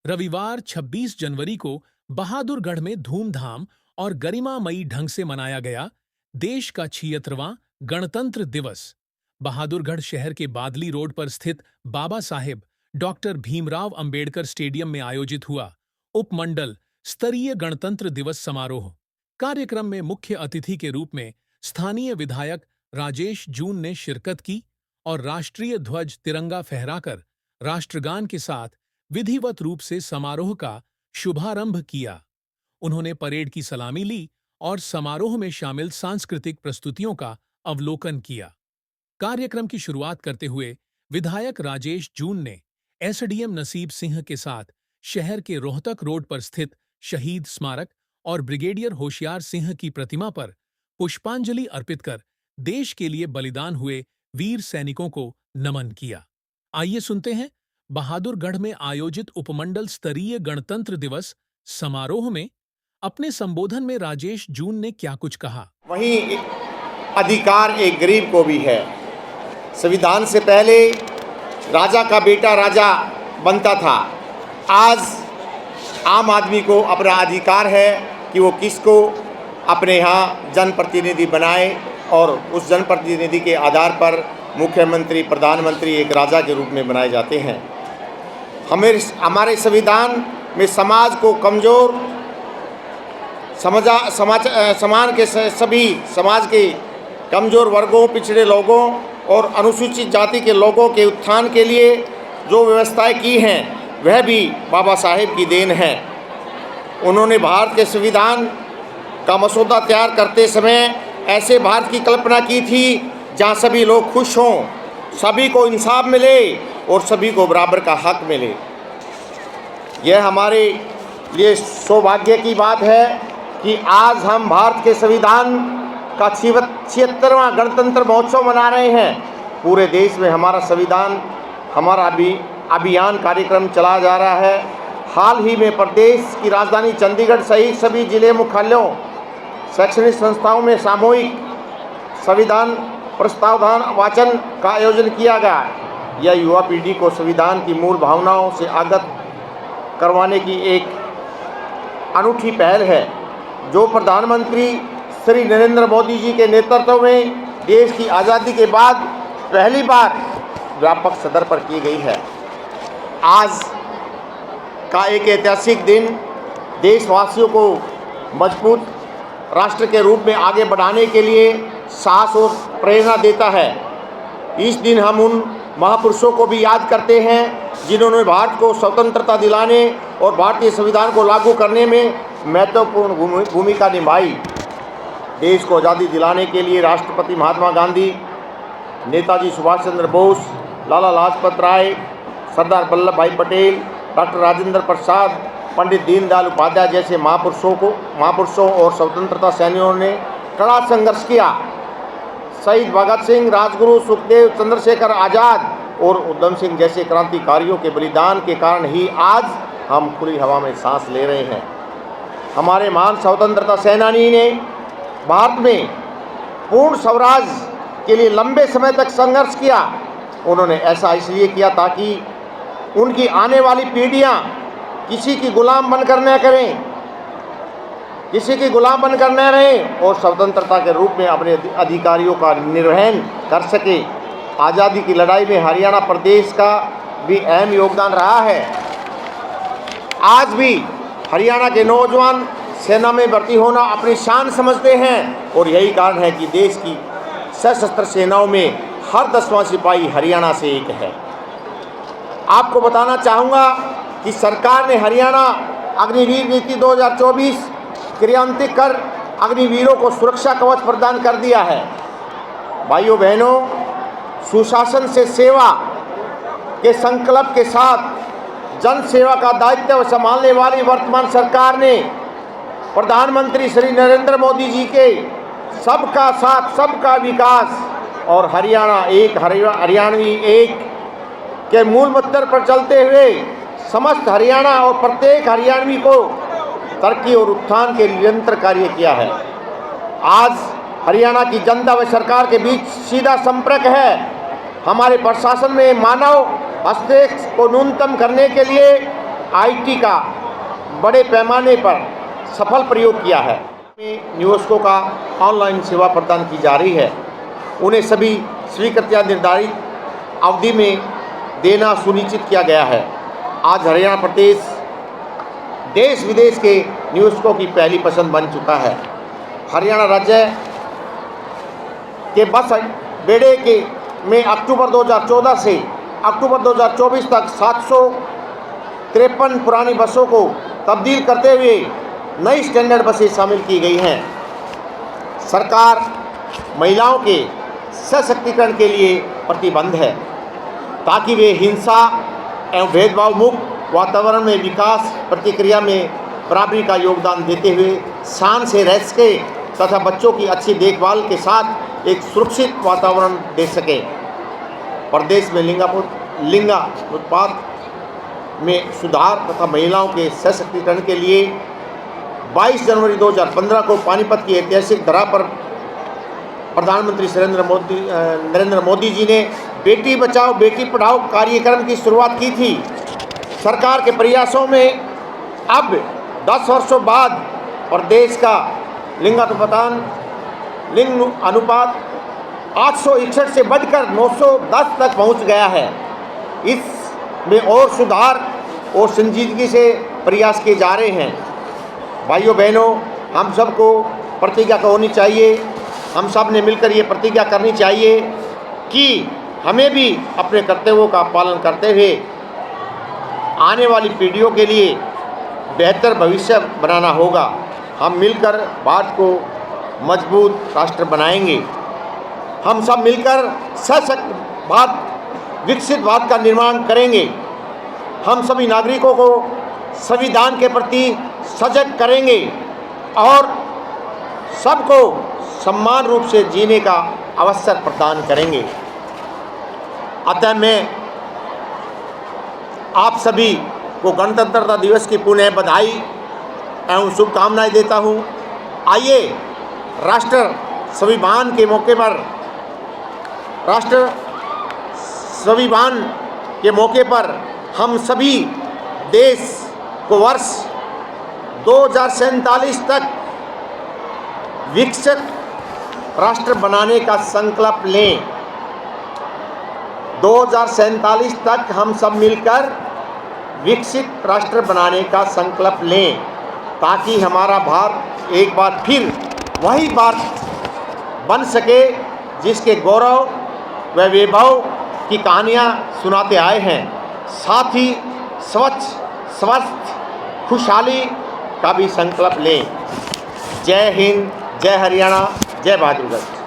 रविवार 26 जनवरी को बहादुरगढ़ में धूमधाम और गरिमामयी ढंग से मनाया गया देश का 76वां गणतंत्र दिवस। बहादुरगढ़ शहर के बादली रोड पर स्थित बाबा साहेब डॉक्टर भीमराव अंबेडकर स्टेडियम में आयोजित हुआ उपमंडल स्तरीय गणतंत्र दिवस समारोह। कार्यक्रम में मुख्य अतिथि के रूप में स्थानीय विधायक राजेश जून ने शिरकत की और राष्ट्रीय ध्वज तिरंगा फहराकर राष्ट्रगान के साथ विधिवत रूप से समारोह का शुभारंभ किया। उन्होंने परेड की सलामी ली और समारोह में शामिल सांस्कृतिक प्रस्तुतियों का अवलोकन किया। कार्यक्रम की शुरुआत करते हुए विधायक राजेश जून ने एसडीएम नसीब सिंह के साथ शहर के रोहतक रोड पर स्थित शहीद स्मारक और ब्रिगेडियर होशियार सिंह की प्रतिमा पर पुष्पांजलि अर्पित कर देश के लिए बलिदान हुए वीर सैनिकों को नमन किया। आइए सुनते हैं बहादुरगढ़ में आयोजित उपमंडल स्तरीय गणतंत्र दिवस समारोह में अपने संबोधन में राजेश जून ने क्या कुछ कहा। वहीं अधिकार एक गरीब को भी है। संविधान से पहले राजा का बेटा राजा बनता था। आज आम आदमी को अपना अधिकार है कि वो किसको अपने यहाँ जनप्रतिनिधि बनाए और उस जनप्रतिनिधि के आधार पर मुख्यमंत्री प्रधानमंत्री एक राजा के रूप में बनाए जाते हैं। हमारे संविधान में समाज को कमज़ोर समाज के सभी समाज के कमज़ोर वर्गों, पिछड़े लोगों और अनुसूचित जाति के लोगों के उत्थान के लिए जो व्यवस्थाएं की हैं वह भी बाबा साहेब की देन है। उन्होंने भारत के संविधान का मसौदा तैयार करते समय ऐसे भारत की कल्पना की थी जहां सभी लोग खुश हों, सभी को इंसाफ मिले और सभी को बराबर का हक मिले। यह हमारे लिए सौभाग्य की बात है कि आज हम भारत के संविधान का 76वां गणतंत्र महोत्सव मना रहे हैं। पूरे देश में हमारा संविधान, हमारा अभियान कार्यक्रम चला जा रहा है। हाल ही में प्रदेश की राजधानी चंडीगढ़ सहित सभी जिले मुख्यालयों, शैक्षणिक संस्थाओं में सामूहिक संविधान प्रस्तावधान वाचन का आयोजन किया गया। यह युवा पीढ़ी को संविधान की मूल भावनाओं से अवगत करवाने की एक अनूठी पहल है जो प्रधानमंत्री श्री नरेंद्र मोदी जी के नेतृत्व में देश की आज़ादी के बाद पहली बार व्यापक सदर पर की गई है। आज का एक ऐतिहासिक दिन देशवासियों को मजबूत राष्ट्र के रूप में आगे बढ़ाने के लिए साहस और प्रेरणा देता है। इस दिन हम उन महापुरुषों को भी याद करते हैं जिन्होंने भारत को स्वतंत्रता दिलाने और भारतीय संविधान को लागू करने में महत्वपूर्ण भूमिका निभाई। देश को आज़ादी दिलाने के लिए राष्ट्रपति महात्मा गांधी, नेताजी सुभाष चंद्र बोस, लाला लाजपत राय, सरदार वल्लभ भाई पटेल, डॉक्टर राजेंद्र प्रसाद, पंडित दीनदयाल उपाध्याय जैसे महापुरुषों और स्वतंत्रता सेनानियों ने कड़ा संघर्ष किया। शहीद भगत सिंह, राजगुरु, सुखदेव, चंद्रशेखर आज़ाद और उधम सिंह जैसे क्रांतिकारियों के बलिदान के कारण ही आज हम खुली हवा में सांस ले रहे हैं। हमारे महान स्वतंत्रता सेनानी ने भारत में पूर्ण स्वराज के लिए लंबे समय तक संघर्ष किया। उन्होंने ऐसा इसलिए किया ताकि उनकी आने वाली पीढ़ियां किसी की गुलाम बनकर न रहें और स्वतंत्रता के रूप में अपने अधिकारियों का निर्वहन कर सके। आज़ादी की लड़ाई में हरियाणा प्रदेश का भी अहम योगदान रहा है। आज भी हरियाणा के नौजवान सेना में भर्ती होना अपनी शान समझते हैं और यही कारण है कि देश की सशस्त्र सेनाओं में हर 10वां सिपाही हरियाणा से एक है। आपको बताना चाहूँगा कि सरकार ने हरियाणा अग्निवीर नीति 2024 क्रियान्वित कर अग्निवीरों को सुरक्षा कवच प्रदान कर दिया है। भाइयों बहनों, सुशासन से सेवा के संकल्प के साथ जन सेवा का दायित्व संभालने वाली वर्तमान सरकार ने प्रधानमंत्री श्री नरेंद्र मोदी जी के सबका साथ सबका विकास और हरियाणा एक हरियाणवी एक के मूल मंत्र पर चलते हुए समस्त हरियाणा और प्रत्येक हरियाणवी को तरक्की और उत्थान के निरंतर कार्य किया है। आज हरियाणा की जनता व सरकार के बीच सीधा संपर्क है। हमारे प्रशासन में मानव हस्तक्षेप को न्यूनतम करने के लिए आईटी का बड़े पैमाने पर सफल प्रयोग किया है। निवेशकों का ऑनलाइन सेवा प्रदान की जा रही है। उन्हें सभी स्वीकृतियां निर्धारित अवधि में देना सुनिश्चित किया गया है। आज हरियाणा प्रदेश देश विदेश के निवेशकों की पहली पसंद बन चुका है। हरियाणा राज्य के बस बेड़े के में अक्टूबर 2014 से अक्टूबर 2024 तक 753 पुरानी बसों को तब्दील करते हुए नई स्टैंडर्ड बसें शामिल की गई हैं। सरकार महिलाओं के सशक्तिकरण के लिए प्रतिबद्ध है ताकि वे हिंसा एवं भेदभाव मुक्त वातावरण में विकास प्रक्रिया में बराबरी का योगदान देते हुए शान से रह सके तथा बच्चों की अच्छी देखभाल के साथ एक सुरक्षित वातावरण दे सके। प्रदेश में लिंग अनुपात में सुधार तथा महिलाओं के सशक्तिकरण के लिए 22 जनवरी 2015 को पानीपत की ऐतिहासिक धरा पर प्रधानमंत्री नरेंद्र मोदी जी ने बेटी बचाओ बेटी पढ़ाओ कार्यक्रम की शुरुआत की थी। सरकार के प्रयासों में अब 10 वर्षों बाद प्रदेश का लिंग अनुपात 861 से बढ़कर 910 तक पहुंच गया है। इसमें और सुधार और संजीदगी से प्रयास किए जा रहे हैं। भाइयों बहनों, हम सबको प्रतिज्ञा होनी चाहिए, हम सब ने मिलकर ये प्रतिज्ञा करनी चाहिए कि हमें भी अपने कर्तव्यों का पालन करते हुए आने वाली पीढ़ियों के लिए बेहतर भविष्य बनाना होगा। हम मिलकर भारत को मजबूत राष्ट्र बनाएंगे। हम सब मिलकर सशक्त भारत विकसित भारत का निर्माण करेंगे। हम सभी नागरिकों को संविधान के प्रति सजग करेंगे और सबको समान रूप से जीने का अवसर प्रदान करेंगे। अतः मैं आप सभी को गणतंत्रता दिवस की पुनः बधाई एवं शुभकामनाएं देता हूं। आइए राष्ट्र स्वाभिमान के मौके पर हम सभी देश को वर्ष 2047 तक विकसित राष्ट्र बनाने का संकल्प लें। 2047 तक हम सब मिलकर विकसित राष्ट्र बनाने का संकल्प लें ताकि हमारा भारत एक बार फिर वही भारत बन सके जिसके गौरव व वैभव की कहानियाँ सुनाते आए हैं। साथ ही स्वच्छ स्वस्थ खुशहाली का भी संकल्प लें। जय हिंद, जय हरियाणा, जय बहादुरगढ़।